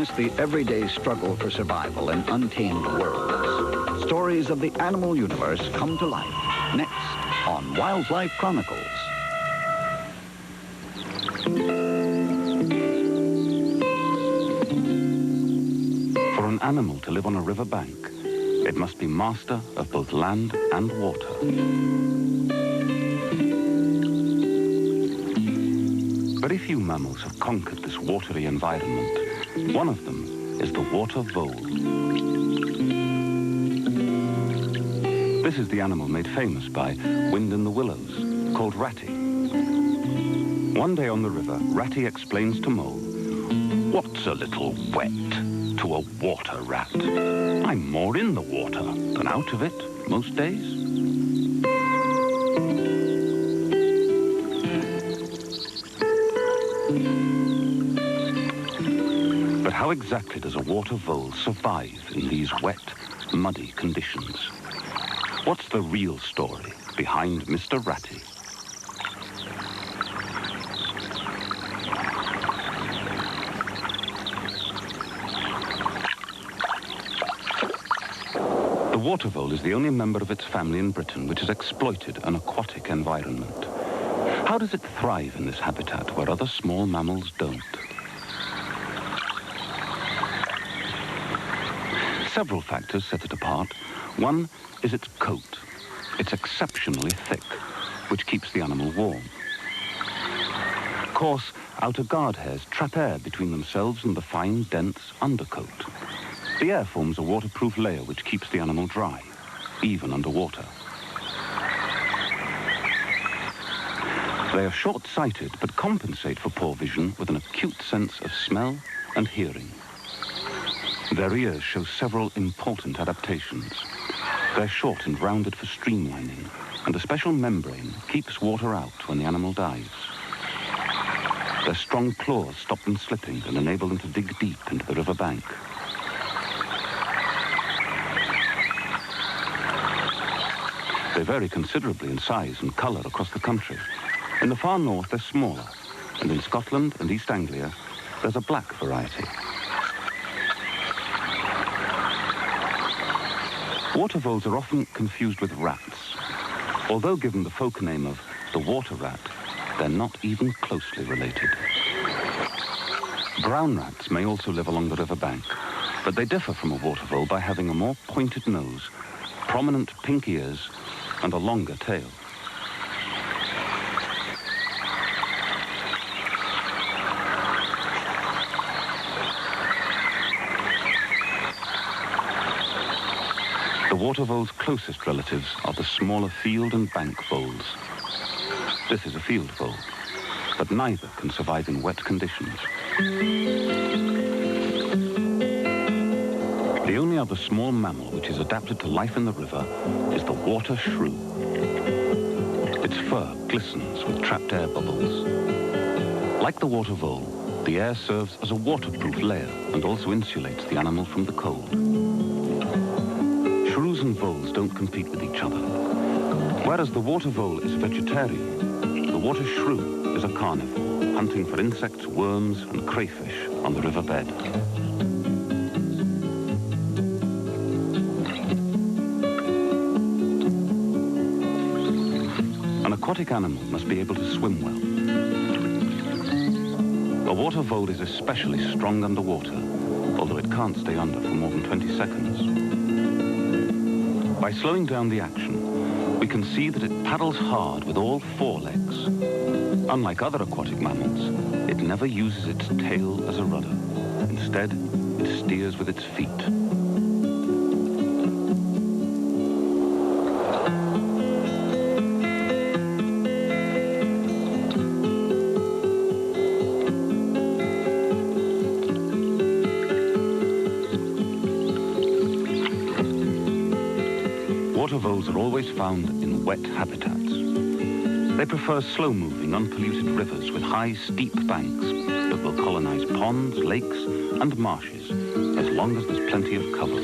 witness the everyday struggle for survival in untamed worlds. Stories of the animal universe come to life. Next on Wildlife Chronicles. For an animal to live on a river bank, it must be master of both land and water. Very few mammals have conquered this watery environment. One of them is the water vole. This is the animal made famous by Wind in the Willows, called Ratty. One day on the river, Ratty explains to Mole, "What's a little wet to a water rat? I'm more in the water than out of it most days." But how exactly does a water vole survive in these wet, muddy conditions? What's the real story behind Mr. Ratty? The water vole is the only member of its family in Britain which has exploited an aquatic environment. How does it thrive in this habitat where other small mammals don't? Several factors set it apart. One is its coat. It's exceptionally thick, which keeps the animal warm. Coarse outer guard hairs trap air between themselves and the fine, dense undercoat. The air forms a waterproof layer which keeps the animal dry, even underwater. They are short-sighted but compensate for poor vision with an acute sense of smell and hearing. Their ears show several important adaptations. They're short and rounded for streamlining, and a special membrane keeps water out when the animal dives. Their strong claws stop them slipping and enable them to dig deep into the river bank. They vary considerably in size and colour across the country. In the far north, they're smaller, and in Scotland and East Anglia, there's a black variety. Water voles are often confused with rats. Although given the folk name of the water rat, they're not even closely related. Brown rats may also live along the river bank, but they differ from a water vole by having a more pointed nose, prominent pink ears, and a longer tail. The water vole's closest relatives are the smaller field and bank voles. This is a field vole, but neither can survive in wet conditions. The only other small mammal which is adapted to life in the river is the water shrew. Its fur glistens with trapped air bubbles. Like the water vole, the air serves as a waterproof layer and also insulates the animal from the cold. Shrews and voles don't compete with each other. Whereas the water vole is a vegetarian, the water shrew is a carnivore, hunting for insects, worms, and crayfish on the riverbed. An aquatic animal must be able to swim well. A water vole is especially strong underwater, although it can't stay under for more than 20 seconds. By slowing down the action, we can see that it paddles hard with all four legs. Unlike other aquatic mammals, it never uses its tail as a rudder. Instead, it steers with its feet. Water voles are always found in wet habitats. They prefer slow-moving, unpolluted rivers with high, steep banks that will colonize ponds, lakes, and marshes as long as there's plenty of cover.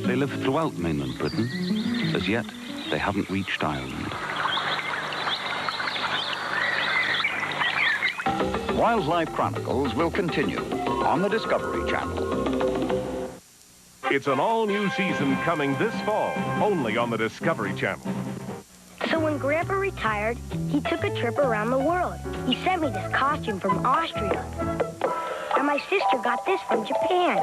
They live throughout mainland Britain. As yet, they haven't reached Ireland. Wildlife Chronicles will continue on the Discovery Channel. It's an all-new season coming this fall, only on the Discovery Channel. So when Grandpa retired, he took a trip around the world. He sent me this costume from Austria. And my sister got this from Japan.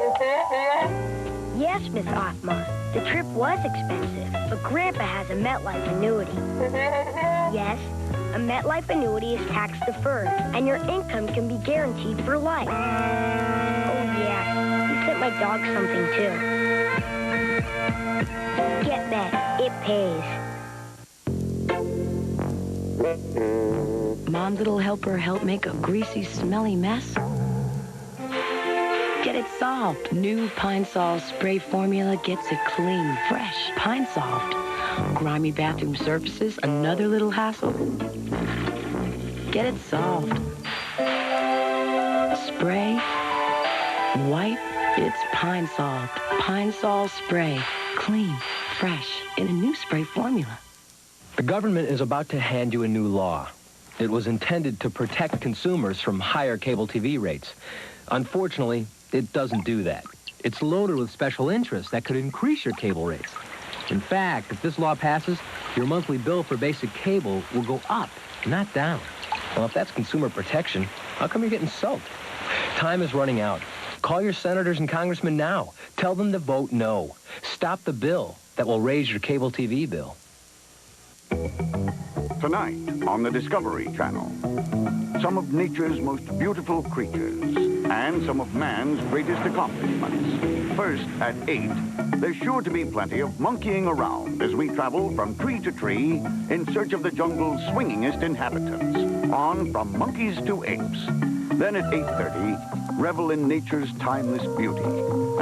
Yes, Miss Othma, the trip was expensive, but Grandpa has a MetLife annuity. Yes, a MetLife annuity is tax-deferred, and your income can be guaranteed for life. Oh, yeah, he sent my dog something, too. Get Met, it pays. Mom's little helper helped make a greasy, smelly mess? Get it solved. New Pine Sol spray formula gets it clean, fresh, Pine Solved. Grimy bathroom surfaces, another little hassle? Get it solved. Spray, wipe, it's Pine Solved. Pine Sol spray, clean, fresh, in a new spray formula. The government is about to hand you a new law. It was intended to protect consumers from higher cable TV rates. Unfortunately, it doesn't do that. It's loaded with special interests that could increase your cable rates. In fact, if this law passes, your monthly bill for basic cable will go up, not down. Well, if that's consumer protection, how come you're getting soaked? Time is running out. Call your senators and congressmen now. Tell them to vote no. Stop the bill that will raise your cable TV bill. Tonight on the Discovery Channel, some of nature's most beautiful creatures and some of man's greatest accomplishments. First, at 8, there's sure to be plenty of monkeying around as we travel from tree to tree in search of the jungle's swingingest inhabitants. On From Monkeys to Apes. Then at 8:30, revel in nature's timeless beauty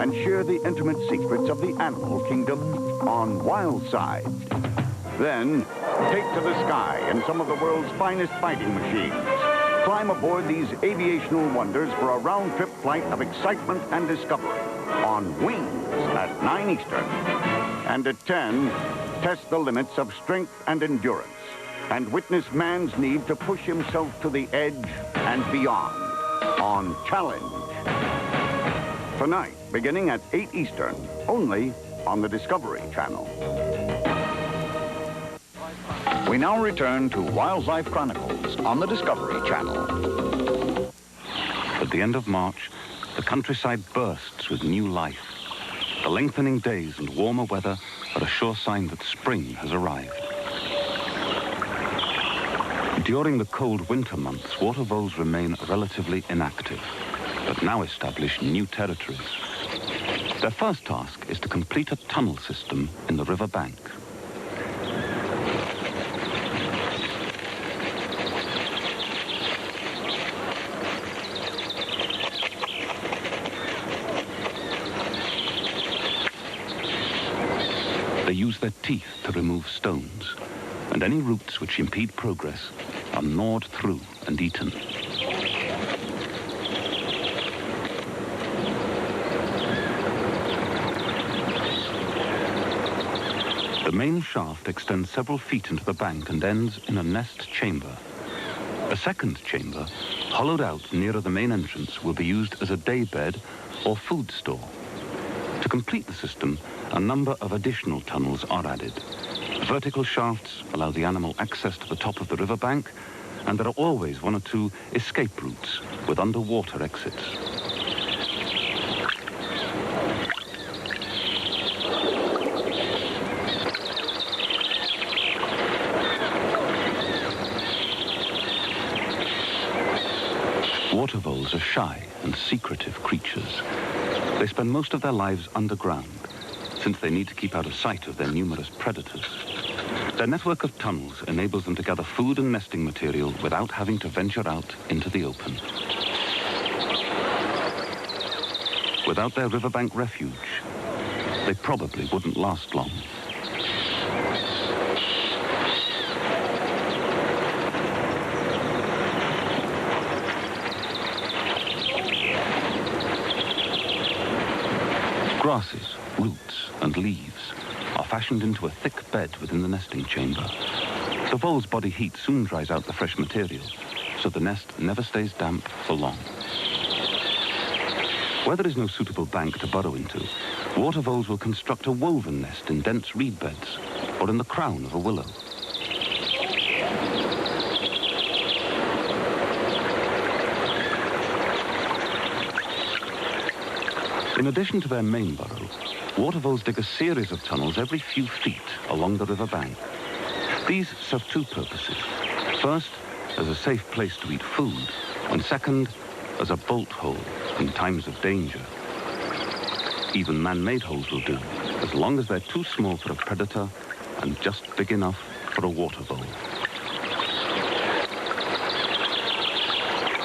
and share the intimate secrets of the animal kingdom on Wild Side. Then, take to the sky in some of the world's finest fighting machines. Climb aboard these aviational wonders for a round-trip flight of excitement and discovery on Wings at 9 Eastern. And at 10, test the limits of strength and endurance and witness man's need to push himself to the edge and beyond on Challenge. Tonight, beginning at 8 Eastern, only on the Discovery Channel. We now return to Wildlife Chronicles on the Discovery Channel. At the end of March, the countryside bursts with new life. The lengthening days and warmer weather are a sure sign that spring has arrived. During the cold winter months, water voles remain relatively inactive, but now establish new territories. Their first task is to complete a tunnel system in the river bank. They use their teeth to remove stones, and any roots which impede progress are gnawed through and eaten. The main shaft extends several feet into the bank and ends in a nest chamber. A second chamber, hollowed out nearer the main entrance, will be used as a daybed or food store. To complete the system, a number of additional tunnels are added. Vertical shafts allow the animal access to the top of the riverbank, and there are always one or two escape routes with underwater exits. Water voles are shy and secretive creatures. They spend most of their lives underground, since they need to keep out of sight of their numerous predators. Their network of tunnels enables them to gather food and nesting material without having to venture out into the open. Without their riverbank refuge, they probably wouldn't last long. Grasses, roots, and leaves are fashioned into a thick bed within the nesting chamber. The vole's body heat soon dries out the fresh material, so the nest never stays damp for long. Where there is no suitable bank to burrow into, water voles will construct a woven nest in dense reed beds or in the crown of a willow. In addition to their main burrow, water voles dig a series of tunnels every few feet along the river bank. These serve two purposes. First, as a safe place to eat food, and second, as a bolt hole in times of danger. Even man-made holes will do, as long as they're too small for a predator and just big enough for a water vole.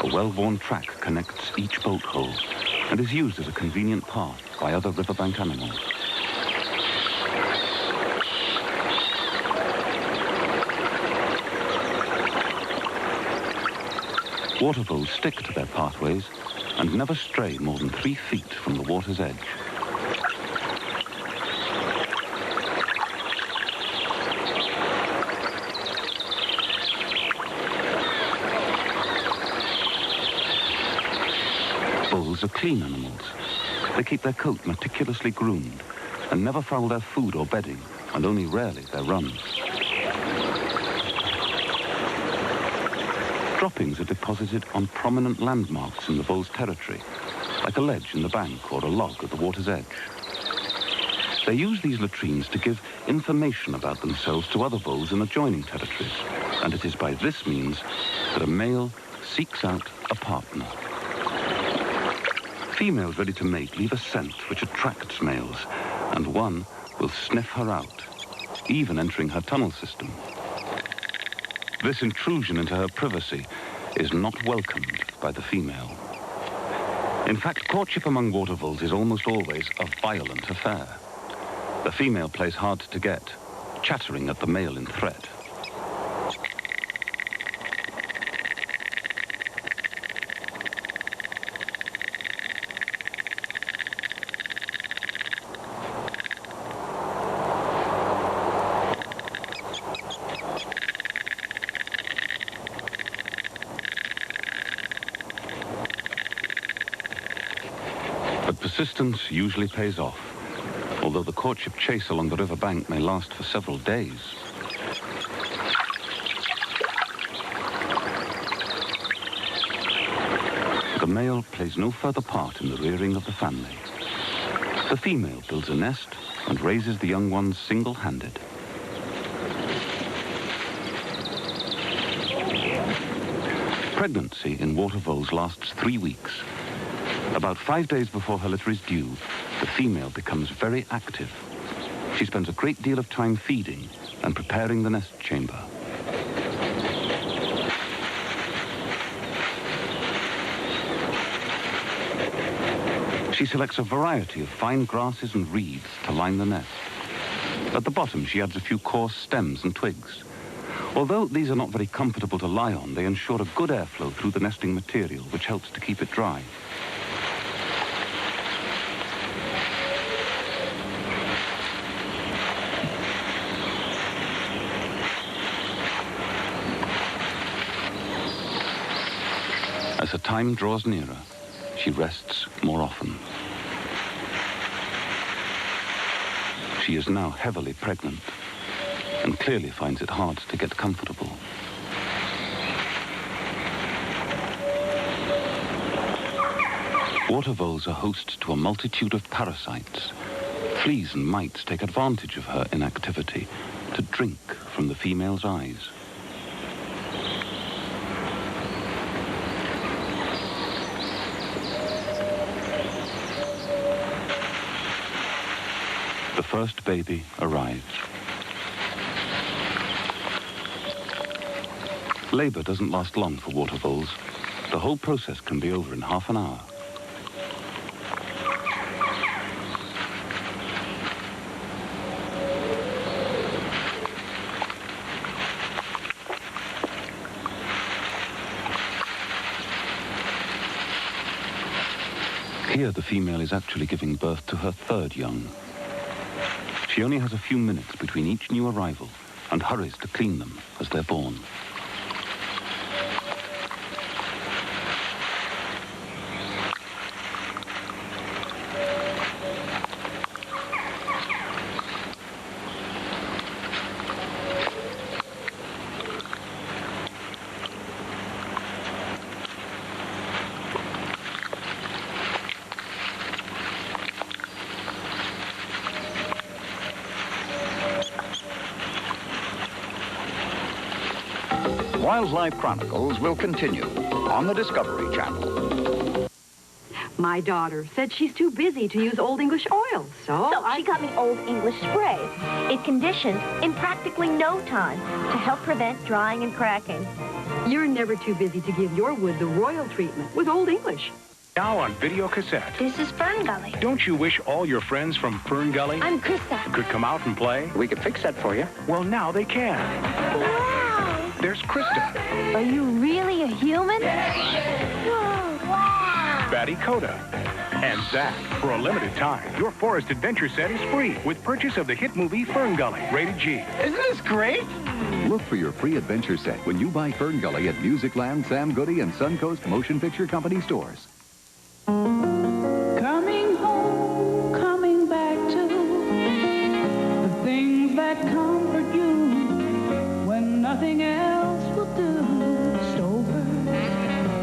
A well-worn track connects each bolt hole and is used as a convenient path by other riverbank animals. Water voles stick to their pathways and never stray more than 3 feet from the water's edge. Voles are clean animals. They keep their coat meticulously groomed and never foul their food or bedding, and only rarely their runs. Droppings are deposited on prominent landmarks in the vole's territory, like a ledge in the bank or a log at the water's edge. They use these latrines to give information about themselves to other voles in adjoining territories, and it is by this means that a male seeks out a partner. Females ready to mate leave a scent which attracts males, and one will sniff her out, even entering her tunnel system. This intrusion into her privacy is not welcomed by the female. In fact, courtship among water voles is almost always a violent affair. The female plays hard to get, chattering at the male in threat. But persistence usually pays off, although the courtship chase along the river bank may last for several days. The male plays no further part in the rearing of the family. The female builds a nest and raises the young ones single-handed. Pregnancy in water voles lasts 3 weeks. About 5 days before her litter is due, the female becomes very active. She spends a great deal of time feeding and preparing the nest chamber. She selects a variety of fine grasses and reeds to line the nest. At the bottom, she adds a few coarse stems and twigs. Although these are not very comfortable to lie on, they ensure a good airflow through the nesting material, which helps to keep it dry. As her time draws nearer, she rests more often. She is now heavily pregnant and clearly finds it hard to get comfortable. Water voles are host to a multitude of parasites. Fleas and mites take advantage of her inactivity to drink from the female's eyes. The first baby arrives. Labor doesn't last long for water voles. The whole process can be over in half an hour. Here, the female is actually giving birth to her third young. She only has a few minutes between each new arrival and hurries to clean them as they're born. Wildlife Chronicles will continue on the Discovery Channel. My daughter said she's too busy to use Old English oil, so she got me Old English spray. It conditions in practically no time to help prevent drying and cracking. You're never too busy to give your wood the royal treatment with Old English. Now on video cassette. This is Fern Gully. Don't you wish all your friends from Fern Gully I'm Krista. could come out and play? We could fix that for you. Well, now they can. Wow! There's Krista, Are you really a human? Wow! Batty Coda, and Zach. For a limited time, your Forest Adventure set is free with purchase of the hit movie Fern Gully, rated G. Isn't this great? Look for your free adventure set when you buy Fern Gully at Musicland, Sam Goody, and Suncoast Motion Picture Company stores. Coming home, coming back to the things that comfort you when nothing else will do. Stover,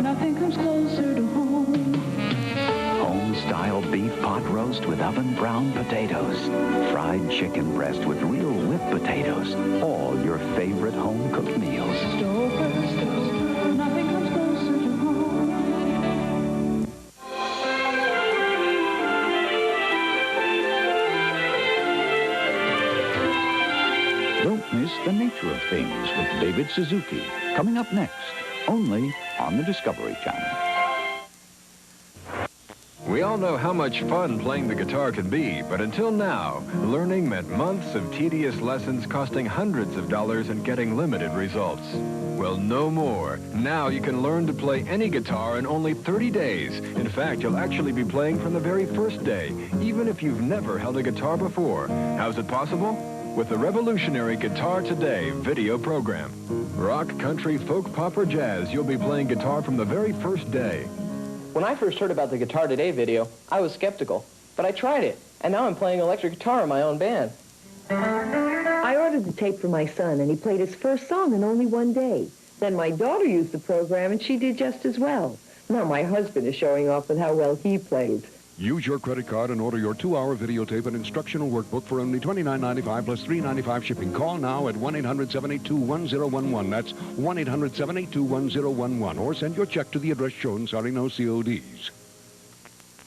nothing comes closer to home. Home-style beef pot roast with oven-browned potatoes. Fried chicken breast with real whipped potatoes. All your favorite home-cooked meals. Stover, nothing comes closer to home. Don't miss The Nature of Things with David Suzuki. Coming up next, only on the Discovery Channel. We all know how much fun playing the guitar can be, but until now, learning meant months of tedious lessons costing hundreds of dollars and getting limited results. Well, no more. Now you can learn to play any guitar in only 30 days. In fact, you'll actually be playing from the very first day, even if you've never held a guitar before. How's it possible? With the revolutionary Guitar Today video program. Rock, country, folk, pop, or jazz, you'll be playing guitar from the very first day. When I first heard about the Guitar Today video, I was skeptical. But I tried it, and now I'm playing electric guitar in my own band. I ordered the tape for my son, and he played his first song in only one day. Then my daughter used the program, and she did just as well. Now my husband is showing off with how well he plays. Use your credit card and order your 2-hour videotape and instructional workbook for only $29.95 plus $3.95 shipping. Call now at 1-800-782-1011. That's 1-800-782-1011. Or send your check to the address shown. Sorry, no CODs.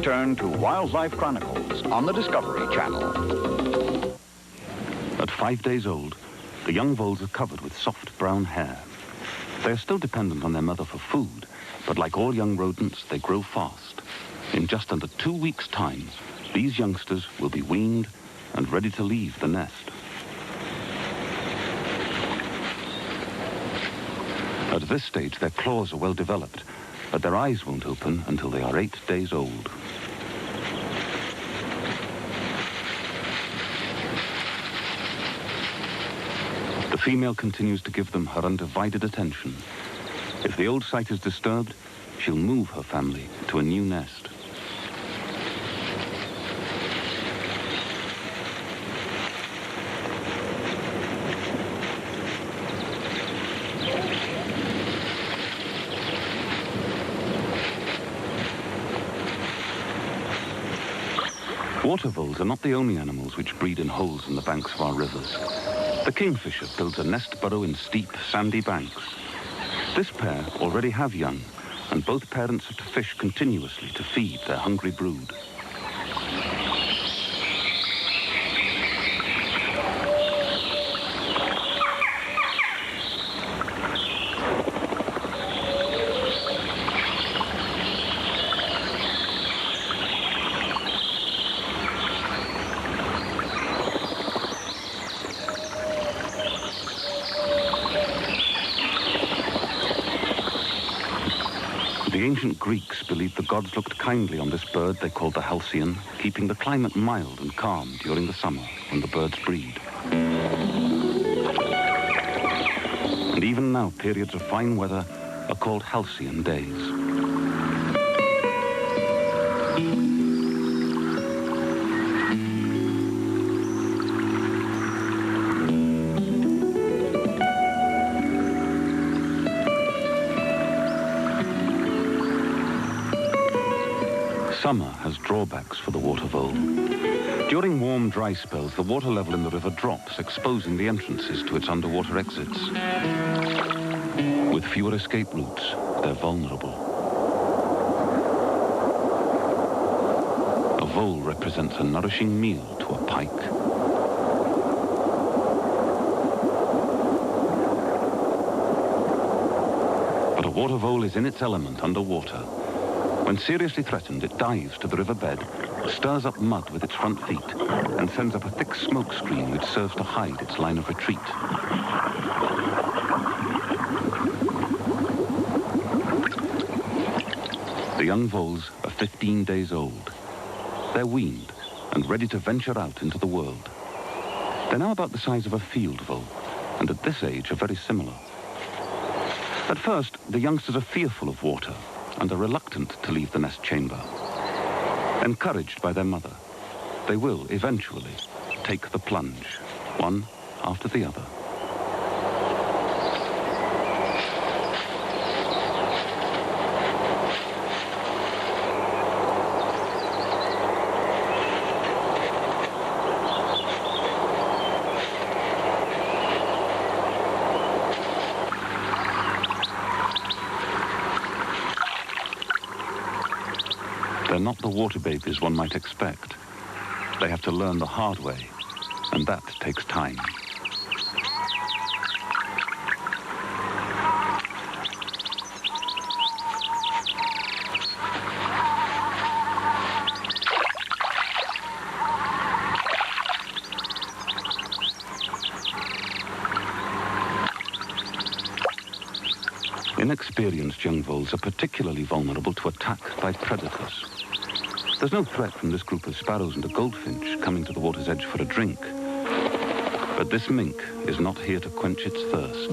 Turn to Wildlife Chronicles on the Discovery Channel. At 5 days old, the young voles are covered with soft brown hair. They are still dependent on their mother for food, but like all young rodents, they grow fast. In just under 2 weeks' time, these youngsters will be weaned and ready to leave the nest. At this stage, their claws are well developed, but their eyes won't open until they are 8 days old. The female continues to give them her undivided attention. If the old site is disturbed, she'll move her family to a new nest. Water voles are not the only animals which breed in holes in the banks of our rivers. The kingfisher builds a nest burrow in steep, sandy banks. This pair already have young, and both parents have to fish continuously to feed their hungry brood. The ancient Greeks believed the gods looked kindly on this bird they called the halcyon, keeping the climate mild and calm during the summer when the birds breed. And even now, periods of fine weather are called halcyon days. Summer has drawbacks for the water vole. During warm, dry spells, the water level in the river drops, exposing the entrances to its underwater exits. With fewer escape routes, they're vulnerable. A vole represents a nourishing meal to a pike. But a water vole is in its element underwater. When seriously threatened, it dives to the riverbed, stirs up mud with its front feet, and sends up a thick smoke screen which serves to hide its line of retreat. The young voles are 15 days old. They're weaned and ready to venture out into the world. They're now about the size of a field vole, and at this age are very similar. At first, the youngsters are fearful of water and are reluctant to leave the nest chamber. Encouraged by their mother, they will eventually take the plunge, one after the other. They're not the water babies one might expect. They have to learn the hard way, and that takes time. Inexperienced young voles are particularly vulnerable to attack by predators. There's no threat from this group of sparrows and a goldfinch coming to the water's edge for a drink. But this mink is not here to quench its thirst.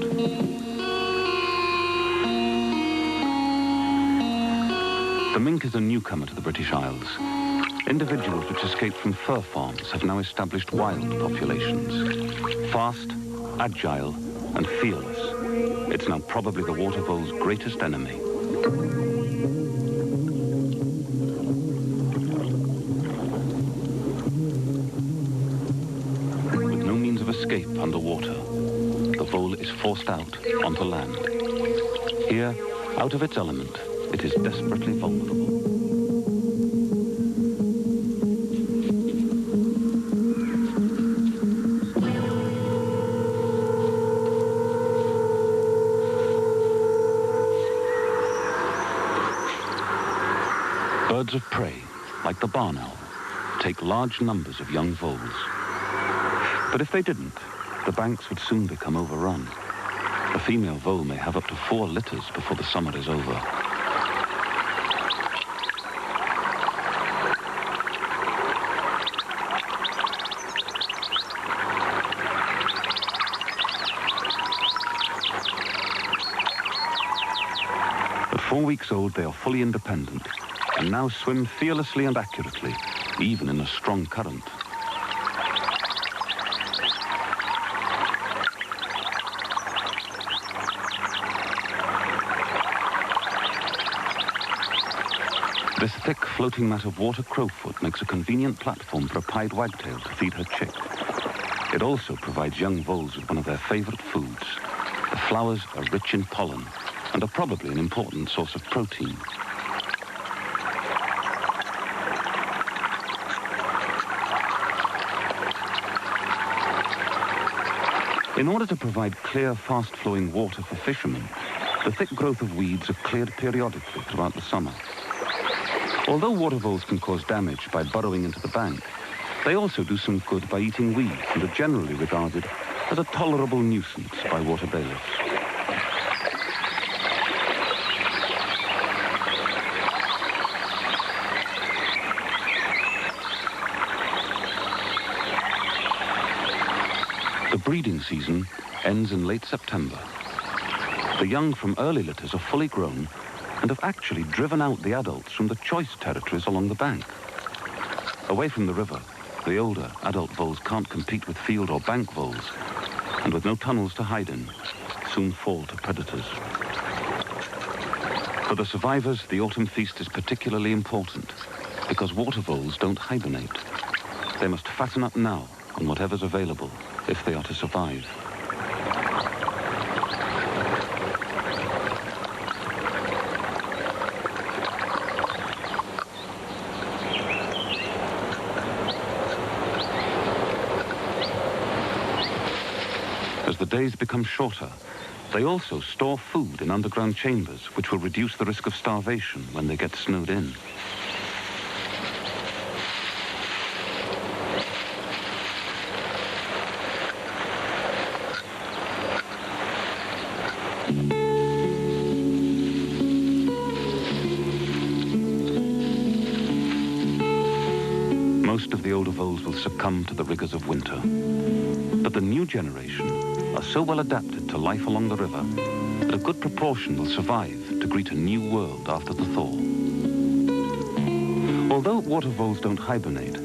The mink is a newcomer to the British Isles. Individuals which escaped from fur farms have now established wild populations. Fast, agile, and fearless. It's now probably the water vole's greatest enemy. With no means of escape underwater, the vole is forced out onto land. Here, out of its element, it is desperately vulnerable. Birds of prey, like the barn owl, take large numbers of young voles. But if they didn't, the banks would soon become overrun. A female vole may have up to 4 litters before the summer is over. At 4 weeks old, they are fully independent and now swim fearlessly and accurately, even in a strong current. This thick floating mat of water crowfoot makes a convenient platform for a pied wagtail to feed her chick. It also provides young voles with one of their favorite foods. The flowers are rich in pollen and are probably an important source of protein. In order to provide clear, fast-flowing water for fishermen, the thick growth of weeds are cleared periodically throughout the summer. Although water voles can cause damage by burrowing into the bank, they also do some good by eating weeds and are generally regarded as a tolerable nuisance by water bailiffs. The breeding season ends in late September. The young from early litters are fully grown and have actually driven out the adults from the choice territories along the bank. Away from the river, the older adult voles can't compete with field or bank voles, and with no tunnels to hide in, soon fall to predators. For the survivors, the autumn feast is particularly important because water voles don't hibernate. They must fatten up now on whatever's available if they are to survive. As the days become shorter, they also store food in underground chambers, which will reduce the risk of starvation when they get snowed in. Most of the older voles will succumb to the rigors of winter. But the new generation are so well adapted to life along the river that a good proportion will survive to greet a new world after the thaw. Although water voles don't hibernate,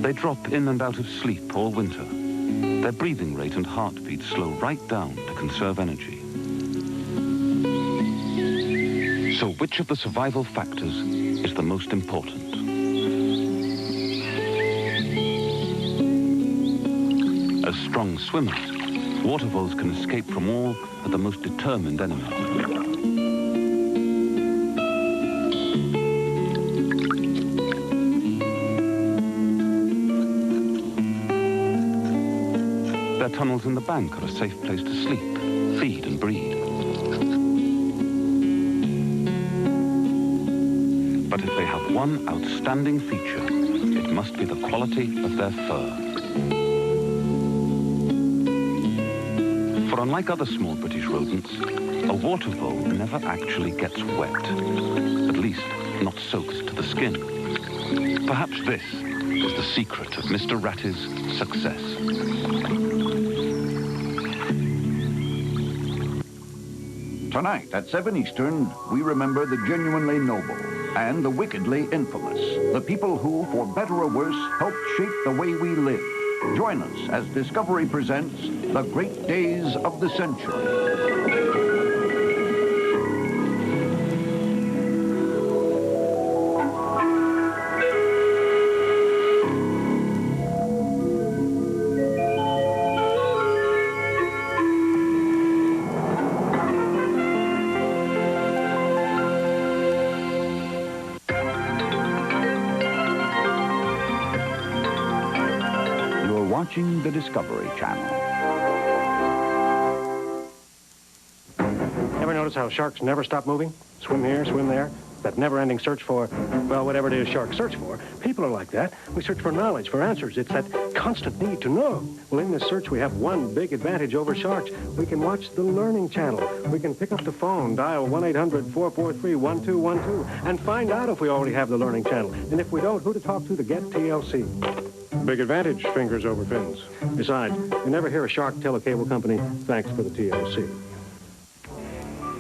they drop in and out of sleep all winter. Their breathing rate and heartbeat slow right down to conserve energy. So which of the survival factors is the most important? As strong swimmers, water voles can escape from all but the most determined enemy. Their tunnels in the bank are a safe place to sleep, feed and breed. But if they have one outstanding feature, it must be the quality of their fur. For unlike other small British rodents, a water vole never actually gets wet. At least, not soaked to the skin. Perhaps this is the secret of Mr. Ratty's success. Tonight at 7 Eastern, we remember the genuinely noble and the wickedly infamous. The people who, for better or worse, helped shape the way we live. Join us as Discovery presents The Great Days of the Century. Watching the Discovery Channel. Ever notice how sharks never stop moving? Swim here, swim there. That never-ending search for, well, whatever it is sharks search for. People are like that. We search for knowledge, for answers. It's that constant need to know. Well, in this search, we have one big advantage over sharks. We can watch the Learning Channel. We can pick up the phone, dial 1-800-443-1212, and find out if we already have the Learning Channel. And if we don't, who to talk to get TLC. Big advantage, fingers over fins. Besides, you never hear a shark tell a cable company, thanks for the TLC.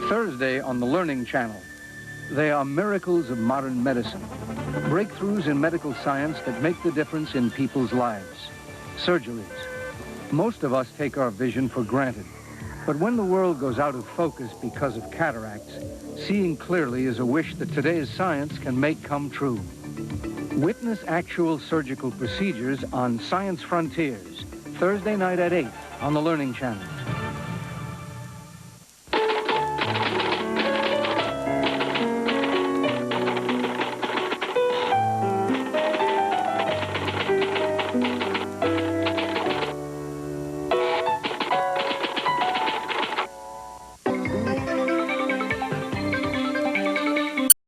Thursday on the Learning Channel. They are miracles of modern medicine. Breakthroughs in medical science that make the difference in people's lives. Surgeries. Most of us take our vision for granted. But when the world goes out of focus because of cataracts, seeing clearly is a wish that today's science can make come true. Witness actual surgical procedures on Science Frontiers, Thursday night at 8 on the Learning Channel.